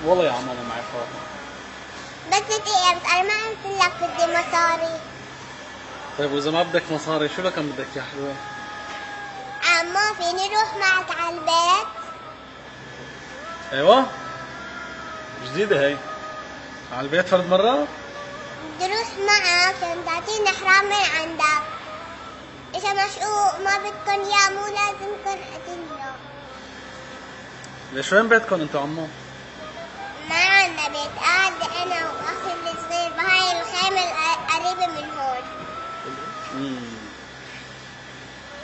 والله يا عمو ما معي فاضي. بس دقيقة، بس أنا ما قلت لك بدي مصاري. طيب وإذا ما بدك مصاري شو لكم بدك يا حلوة؟ عمو فيني روح معك على البيت؟ أيوة جديدة هي. على البيت فرد مرة؟ بدي روح معك عشان تعطيني حرام من عندك. إذا مشقوق ما بدكن إياه مو لازمكن أدله. ليش وين بيتكم انتو عمو؟ ما عنا بيت، قاعد أنا وأخي الصغير بهاي الخيمة القريبة من هون.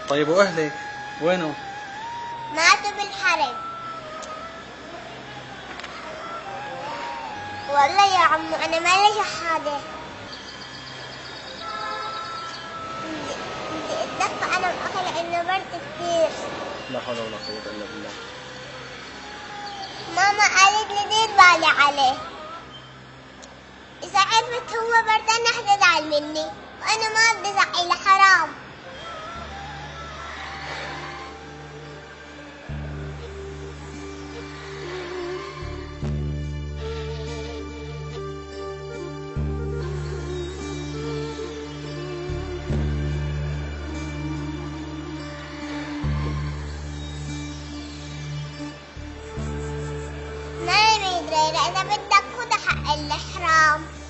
طيب وأهلك وينهم؟ ماتوا بالحرب. والله يا عمو أنا مالي شحادة. بدي أتدفى أنا وأخي لأنه برد كتير. لا حول ولا قوة إلا بالله. ماما قالت لي دير بالي عليه. إذا عرفت هو بردان حتزعل مني، وأنا ما بدي أزعله حرام. ما يريد إذا بدك خذ حق الحرام.